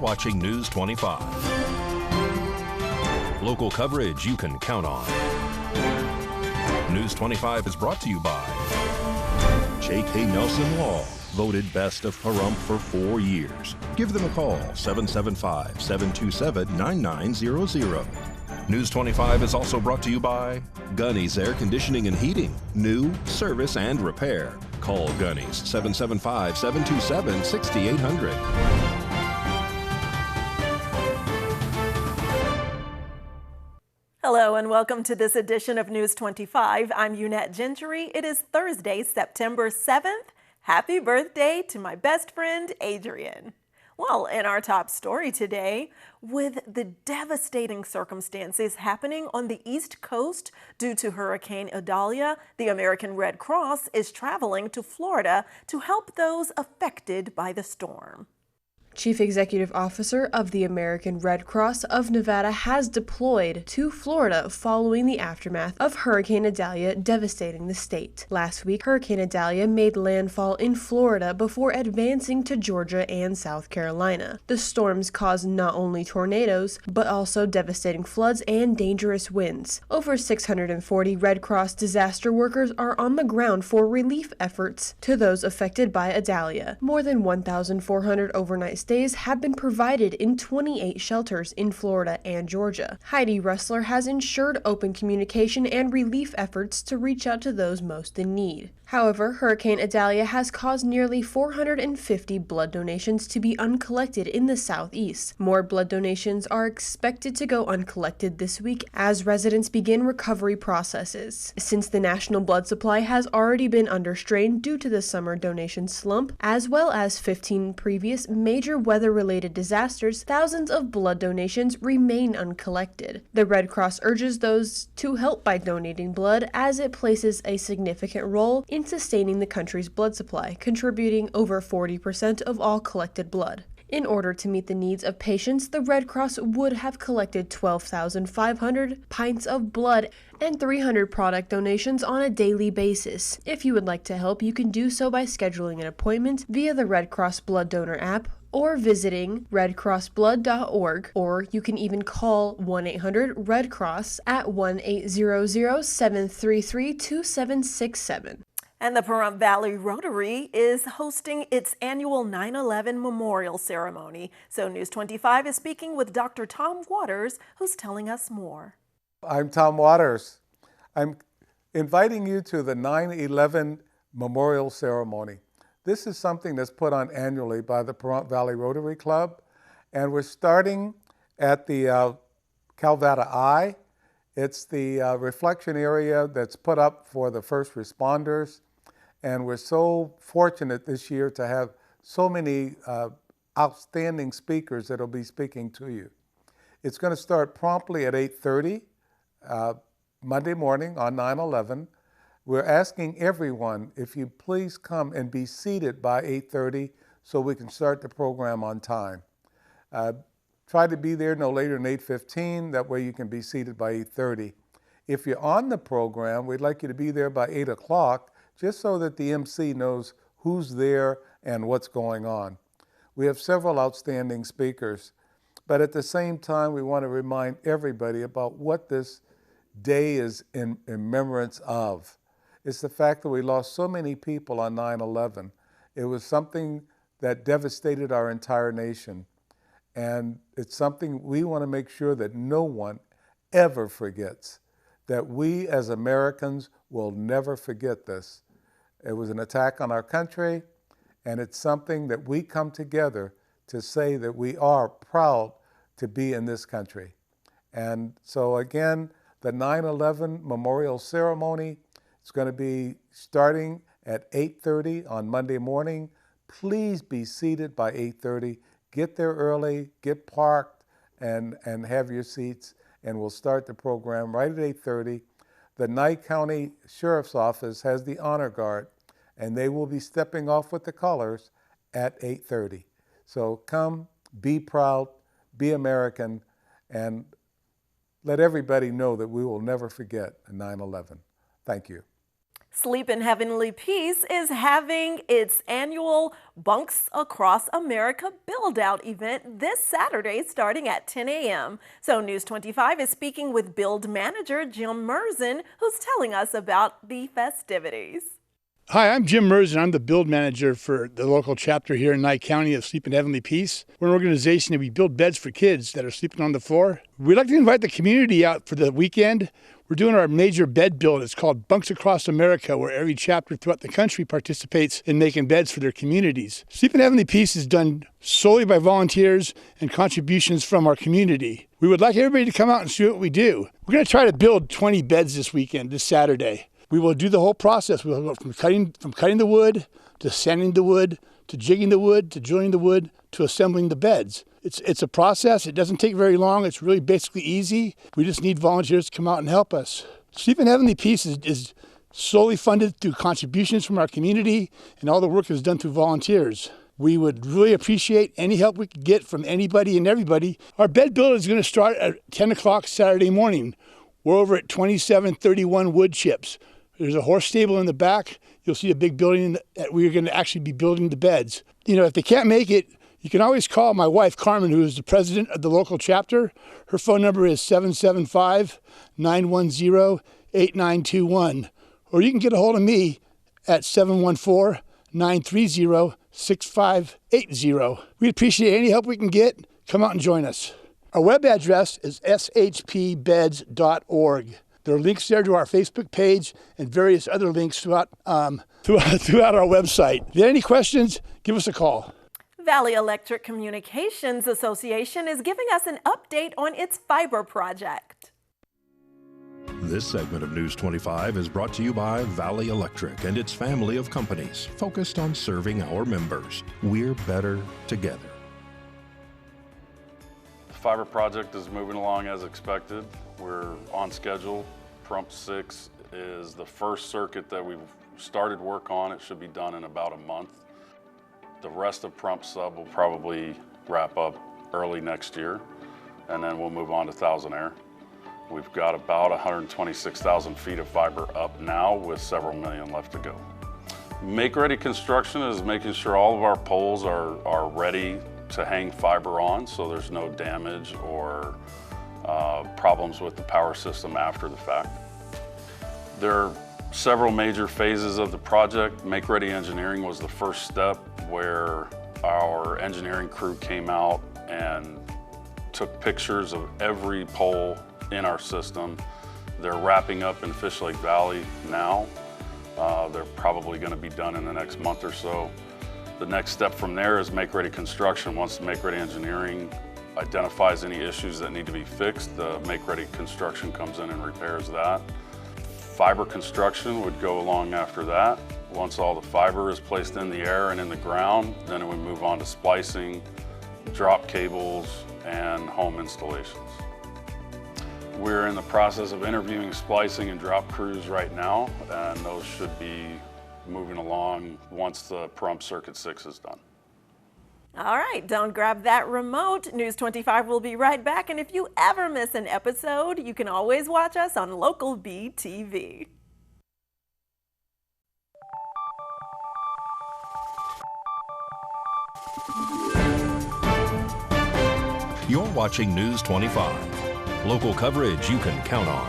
watching News 25. Local coverage you can count on. News 25 is brought to you by J.K. Nelson Law, voted best of Pahrump for 4 years. Give them a call, 775-727-9900. News 25 is also brought to you by Gunny's Air Conditioning and Heating. New, service, and repair. Call Gunny's, 775-727-6800. Hello and welcome to this edition of News 25. I'm Unette Gentry. It is Thursday, September 7th. Happy birthday to my best friend, Adrian. Well, in our top story today, with the devastating circumstances happening on the East Coast due to Hurricane Idalia, the American Red Cross is traveling to Florida to help those affected by the storm. Chief Executive Officer of the American Red Cross of Nevada has deployed to Florida following the aftermath of Hurricane Idalia devastating the state. Last week, Hurricane Idalia made landfall in Florida before advancing to Georgia and South Carolina. The storms caused not only tornadoes, but also devastating floods and dangerous winds. Over 640 Red Cross disaster workers are on the ground for relief efforts to those affected by Idalia. More than 1,400 overnight stays have been provided in 28 shelters in Florida and Georgia. Heidi Rustler has ensured open communication and relief efforts to reach out to those most in need. However, Hurricane Idalia has caused nearly 450 blood donations to be uncollected in the southeast. More blood donations are expected to go uncollected this week as residents begin recovery processes. Since the national blood supply has already been under strain due to the summer donation slump, as well as 15 previous major weather-related disasters, thousands of blood donations remain uncollected. The Red Cross urges those to help by donating blood as it places a significant role in sustaining the country's blood supply, contributing over 40% of all collected blood. In order to meet the needs of patients, the Red Cross would have collected 12,500 pints of blood and 300 product donations on a daily basis. If you would like to help, you can do so by scheduling an appointment via the Red Cross Blood Donor app or visiting redcrossblood.org, or you can even call 1-800-RED-CROSS at 1-800-733-2767. And the Pahrump Valley Rotary is hosting its annual 9/11 memorial ceremony. So News 25 is speaking with Dr. Tom Waters, who's telling us more. I'm Tom Waters. I'm inviting you to the 9/11 memorial ceremony. This is something that's put on annually by the Pahrump Valley Rotary Club, and we're starting at the Calvada Eye. It's the reflection area that's put up for the first responders. And we're so fortunate this year to have so many outstanding speakers that will be speaking to you. It's going to start promptly at 8:30 Monday morning on 9/11. We're asking everyone if you please come and be seated by 8:30 so we can start the program on time. Try to be there no later than 8:15. That way you can be seated by 8:30. If you're on the program, we'd like you to be there by 8 o'clock just so that the MC knows who's there and what's going on. We have several outstanding speakers, but at the same time, we want to remind everybody about what this day is in remembrance of. It's the fact that we lost so many people on 9/11. It was something that devastated our entire nation. And it's something we want to make sure that no one ever forgets, that we as Americans will never forget this. It was an attack on our country, and it's something that we come together to say that we are proud to be in this country. And so again, the 9/11 memorial ceremony is going to be starting at 8:30 on Monday morning. Please be seated by 8:30. Get there early, get parked, and have your seats, and we'll start the program right at 8:30. The Nye County Sheriff's Office has the honor guard, and they will be stepping off with the colors at 8:30. So come, be proud, be American, and let everybody know that we will never forget 9/11. Thank you. Sleep in Heavenly Peace is having its annual Bunks Across America build-out event this Saturday starting at 10 a.m. So News 25 is speaking with Build Manager Jim Merzen, who's telling us about the festivities. Hi, I'm Jim Merzen. I'm the Build Manager for the local chapter here in Nye County of Sleep in Heavenly Peace. We're an organization that we build beds for kids that are sleeping on the floor. We'd like to invite the community out for the weekend. We're doing our major bed build. It's called Bunks Across America, where every chapter throughout the country participates in making beds for their communities. Sleep in Heavenly Peace is done solely by volunteers and contributions from our community. We would like everybody to come out and see what we do. We're going to try to build 20 beds this weekend, this Saturday. We will do the whole process. We'll go from cutting the wood, to sanding the wood, to jigging the wood, to joining the wood, to assembling the beds. It's a process. It doesn't take very long. It's really basically easy. We just need volunteers to come out and help us. Sleep in Heavenly Peace is solely funded through contributions from our community, and all the work is done through volunteers. We would really appreciate any help we could get from anybody and everybody. Our bed build is going to start at 10 o'clock Saturday morning. We're over at 2731 Wood Chips. There's a horse stable in the back. You'll see a big building that we're going to actually be building the beds. You know, if they can't make it, you can always call my wife, Carmen, who is the president of the local chapter. Her phone number is 775-910-8921. Or you can get a hold of me at 714-930-6580. We'd appreciate any help we can get. Come out and join us. Our web address is shpbeds.org. There are links there to our Facebook page and various other links throughout our website. If you have any questions, give us a call. Valley Electric Communications Association is giving us an update on its fiber project. This segment of News 25 is brought to you by Valley Electric and its family of companies focused on serving our members. We're better together. The fiber project is moving along as expected. We're on schedule. Prump 6 is the first circuit that we've started work on. It should be done in about a month. The rest of Prump Sub will probably wrap up early next year, and then we'll move on to Thousand Air. We've got about 126,000 feet of fiber up now with several million left to go. Make-ready construction is making sure all of our poles are ready to hang fiber on, so there's no damage or problems with the power system after the fact. There are several major phases of the project. Make-ready engineering was the first step, where our engineering crew came out and took pictures of every pole in our system. They're wrapping up in Fish Lake Valley now. They're probably going to be done in the next month or so. The next step from there is make-ready construction. Once the make-ready engineering identifies any issues that need to be fixed, the make-ready construction comes in and repairs that. Fiber construction would go along after that. Once all the fiber is placed in the air and in the ground, then it would move on to splicing, drop cables, and home installations. We're in the process of interviewing splicing and drop crews right now, and those should be moving along once the Prump Circuit 6 is done. All right, don't grab that remote. News 25 will be right back, and if you ever miss an episode, you can always watch us on Local BTV. You're watching News 25. Local coverage you can count on.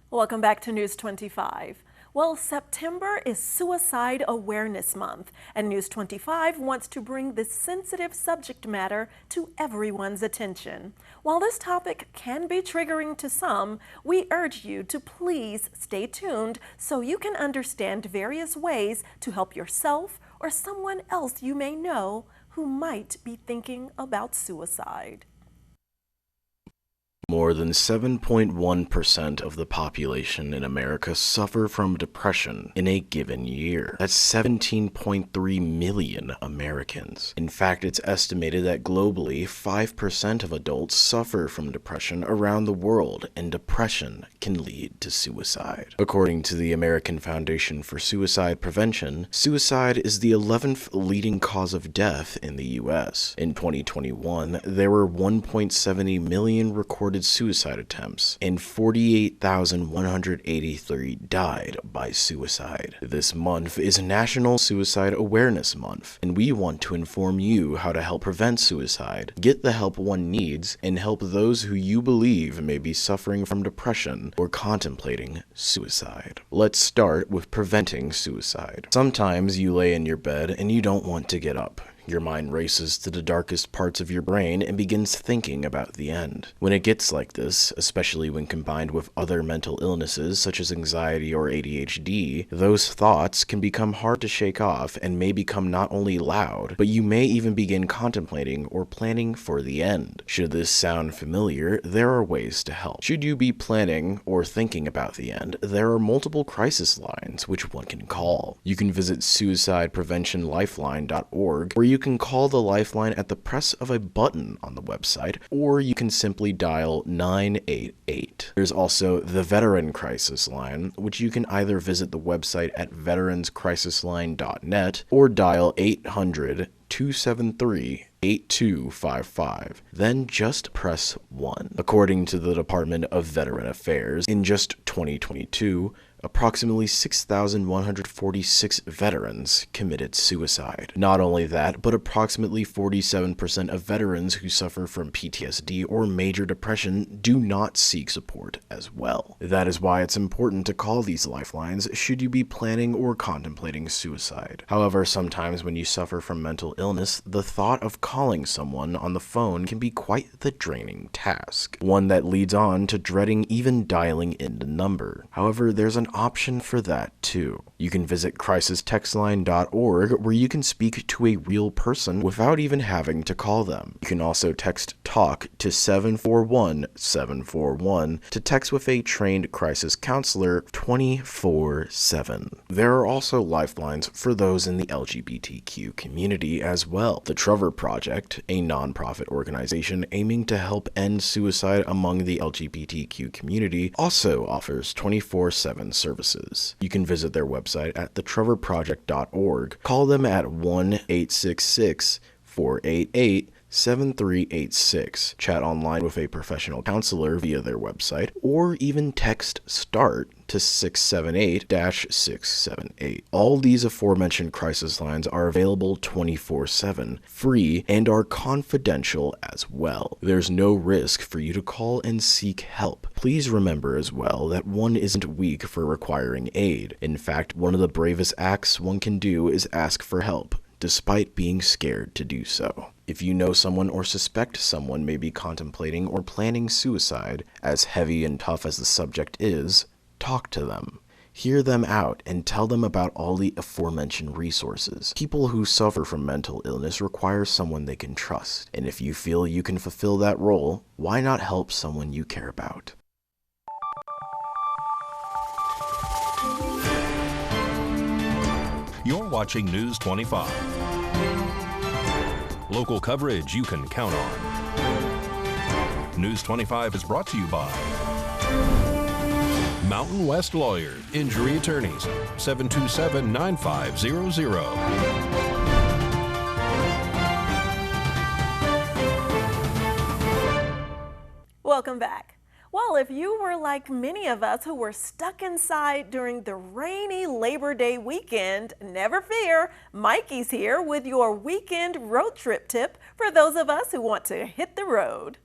Welcome back to News 25. Well, September is Suicide Awareness Month, and News 25 wants to bring this sensitive subject matter to everyone's attention. While this topic can be triggering to some, we urge you to please stay tuned so you can understand various ways to help yourself or someone else you may know who might be thinking about suicide. More than 7.1% of the population in America suffer from depression in a given year. That's 17.3 million Americans. In fact, it's estimated that globally, 5% of adults suffer from depression around the world, and depression can lead to suicide. According to the American Foundation for Suicide Prevention, suicide is the 11th leading cause of death in the U.S. In 2021, there were 1.70 million recorded reported suicide attempts, and 48,183 died by suicide. This month is National Suicide Awareness Month, and we want to inform you how to help prevent suicide, get the help one needs, and help those who you believe may be suffering from depression or contemplating suicide. Let's start with preventing suicide. Sometimes you lay in your bed and you don't want to get up. Your mind races to the darkest parts of your brain and begins thinking about the end. When it gets like this, especially when combined with other mental illnesses such as anxiety or ADHD, those thoughts can become hard to shake off and may become not only loud, but you may even begin contemplating or planning for the end. Should this sound familiar, there are ways to help. Should you be planning or thinking about the end, there are multiple crisis lines which one can call. You can visit suicidepreventionlifeline.org, where you can call the lifeline at the press of a button on the website, or you can simply dial 988. There's also the Veteran Crisis Line, which you can either visit the website at veteranscrisisline.net or dial 800-273-8255. Then just press 1. According to the Department of Veteran Affairs, in just 2022, approximately 6,146 veterans committed suicide. Not only that, but approximately 47% of veterans who suffer from PTSD or major depression do not seek support as well. That is why it's important to call these lifelines should you be planning or contemplating suicide. However, sometimes when you suffer from mental illness, the thought of calling someone on the phone can be quite the draining task, one that leads on to dreading even dialing in the number. However, there's an option for that too. You can visit crisistextline.org, where you can speak to a real person without even having to call them. You can also text TALK to 741-741 to text with a trained crisis counselor 24/7. There are also lifelines for those in the LGBTQ community as well. The Trevor Project, a nonprofit organization aiming to help end suicide among the LGBTQ community, also offers 24/7 services. You can visit their website at thetrevorproject.org. Call them at 1-866-488-7386, chat online with a professional counselor via their website, or even text START to 678-678. All these aforementioned crisis lines are available 24/7, free, and are confidential as well. There's no risk for you to call and seek help. Please remember as well that one isn't weak for requiring aid. In fact, one of the bravest acts one can do is ask for help, despite being scared to do so. If you know someone or suspect someone may be contemplating or planning suicide, as heavy and tough as the subject is, talk to them. Hear them out and tell them about all the aforementioned resources. People who suffer from mental illness require someone they can trust, and if you feel you can fulfill that role, why not help someone you care about? You're watching News 25. Local coverage you can count on. News 25 is brought to you by Mountain West Lawyers, Injury Attorneys, 727-9500. Welcome back. Well, if you were like many of us who were stuck inside during the rainy Labor Day weekend, never fear, Mikey's here with your weekend road trip tip for those of us who want to hit the road.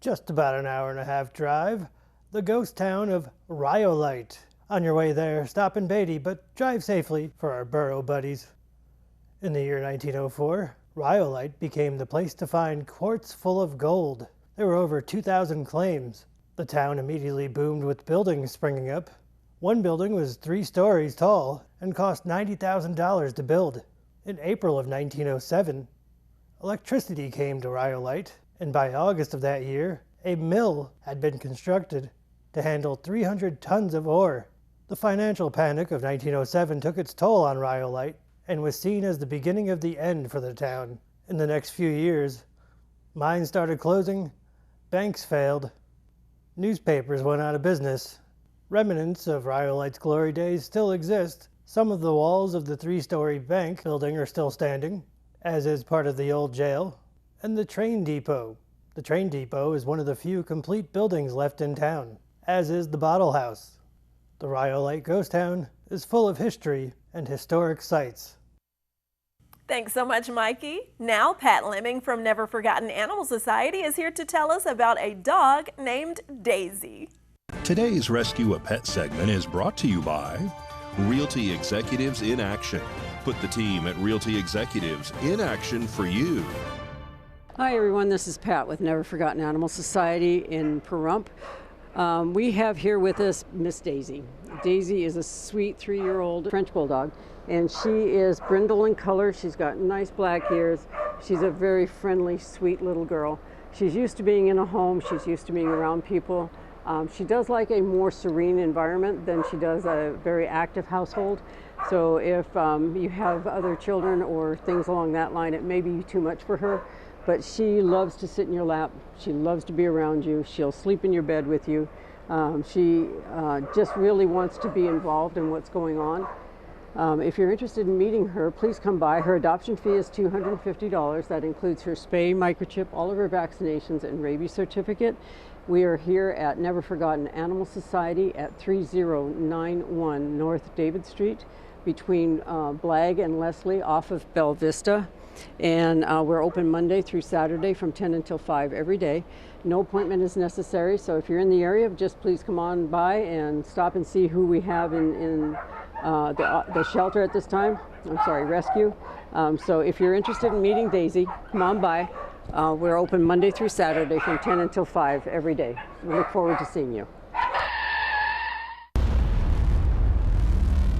Just about an hour and a half drive, the ghost town of Rhyolite. On your way there, stop in Beatty, but drive safely for our borough buddies. In the year 1904, Rhyolite became the place to find quartz full of gold. There were over 2,000 claims. The town immediately boomed with buildings springing up. One building was 3 stories tall and cost $90,000 to build. In April of 1907, electricity came to Rhyolite, and by August of that year, a mill had been constructed to handle 300 tons of ore. The financial panic of 1907 took its toll on Rhyolite and was seen as the beginning of the end for the town. In the next few years, mines started closing, banks failed, newspapers went out of business, Remnants of Rhyolite's glory days still exist. Some of the walls of the three-story bank building are still standing, as is part of the old jail, and the train depot. The train depot is one of the few complete buildings left in town, as is the Bottle House. The Rhyolite Ghost Town is full of history and historic sites. Thanks so much, Mikey. Now, Pat Lemming from Never Forgotten Animal Society is here to tell us about a dog named Daisy. Today's Rescue a Pet segment is brought to you by Realty Executives in Action. Put the team at Realty Executives in action for you. Hi everyone, this is Pat with Never Forgotten Animal Society in Pahrump. We have here with us Miss Daisy. Daisy is a sweet 3-year-old French Bulldog, and she is brindle in color. She's got nice black ears. She's a very friendly, sweet little girl. She's used to being in a home. She's used to being around people. She does like a more serene environment than she does a very active household. So if you have other children or things along that line, it may be too much for her. But she loves to sit in your lap. She loves to be around you. She'll sleep in your bed with you. She just really wants to be involved in what's going on. If you're interested in meeting her, please come by. Her adoption fee is $250. That includes her spay, microchip, all of her vaccinations, and rabies certificate. We are here at Never Forgotten Animal Society at 3091 North David Street between Blagg and Leslie off of Bella Vista. And we're open Monday through Saturday from 10 until 5 every day. No appointment is necessary, so if you're in the area, just please come on by and stop and see who we have in the shelter at this time. I'm sorry, rescue. So if you're interested in meeting Daisy, come on by. We're open Monday through Saturday from 10 until 5 every day. We look forward to seeing you.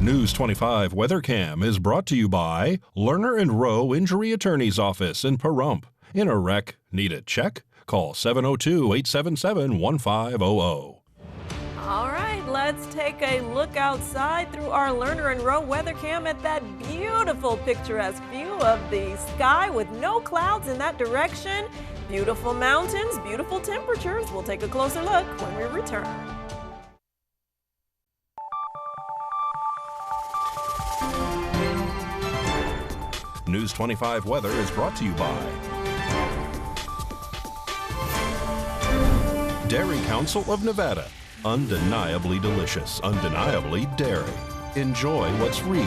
News 25 Weather Cam is brought to you by Lerner and Rowe Injury Attorney's Office in Pahrump. In a wreck, need a check? Call 702-877-1500. All right, let's take a look outside through our Lerner and Rowe weather cam at that beautiful picturesque view of the sky with no clouds in that direction. Beautiful mountains, beautiful temperatures. We'll take a closer look when we return. News 25 weather is brought to you by Dairy Council of Nevada. Undeniably delicious, undeniably dairy. Enjoy what's real.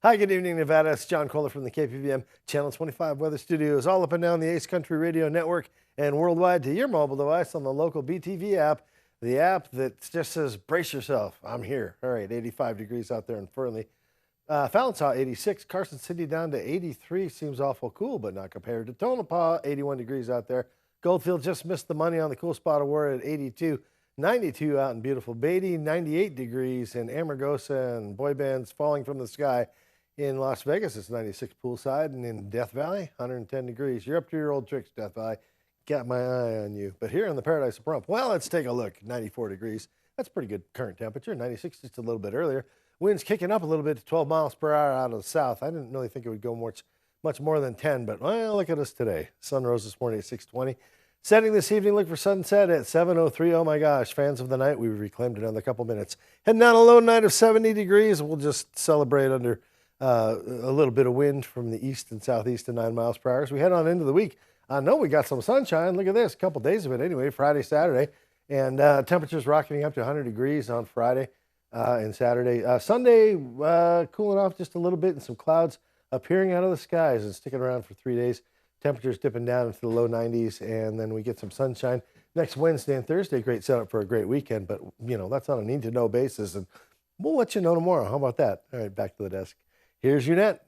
Hi, good evening, Nevada. It's John Kohler from the KPVM Channel 25 Weather Studios, all up and down the Ace Country Radio Network and worldwide to your mobile device on the local BTV app, the app that just says, brace yourself, I'm here. All right, 85 degrees out there in Fernley. Fallonsaw, 86. Carson City down to 83. Seems awful cool, but not compared to Tonopah, 81 degrees out there. Goldfield just missed the money on the Cool Spot Award at 82. 92 out in beautiful Beatty, 98 degrees in Amargosa, and boy bands falling from the sky. In Las Vegas, it's 96 poolside, and in Death Valley, 110 degrees. You're up to your old tricks, Death Valley. Got my eye on you. But here in the Paradise of Pahrump, well, let's take a look. 94 degrees. That's pretty good current temperature. 96 just a little bit earlier. Winds kicking up a little bit to 12 miles per hour out of the south. I didn't really think it would go much more than 10, but well, look at us today. Sun rose this morning at 6:20. Setting this evening, look for sunset at 7:03. Oh my gosh, fans of the night, we reclaimed another couple minutes. Heading down a low night of 70 degrees. We'll just celebrate under a little bit of wind from the east and southeast at 9 miles per hour. As we head on into the week, I know we got some sunshine. Look at this, a couple days of it anyway, Friday, Saturday. And temperatures rocketing up to 100 degrees on Friday and Saturday. Sunday, cooling off just a little bit and some clouds appearing out of the skies and sticking around for 3 days. Temperatures dipping down into the low 90s, and then we get some sunshine next Wednesday and Thursday. Great setup for a great weekend, but, you know, that's on a need-to-know basis, and we'll let you know tomorrow. How about that? All right, back to the desk. Here's Unette.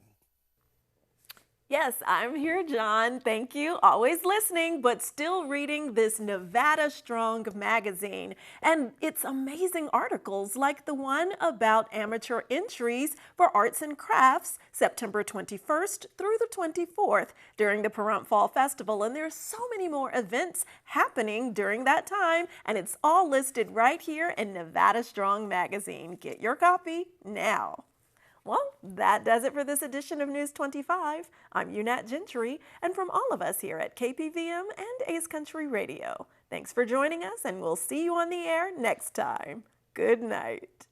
Yes, I'm here, John. Thank you. Always listening, but still reading this Nevada Strong magazine. And it's amazing articles like the one about amateur entries for arts and crafts September 21st through the 24th during the Pahrump Fall Festival. And there's so many more events happening during that time. And it's all listed right here in Nevada Strong magazine. Get your copy now. Well, that does it for this edition of News 25. I'm Unat Gentry, and from all of us here at KPVM and Ace Country Radio, thanks for joining us, and we'll see you on the air next time. Good night.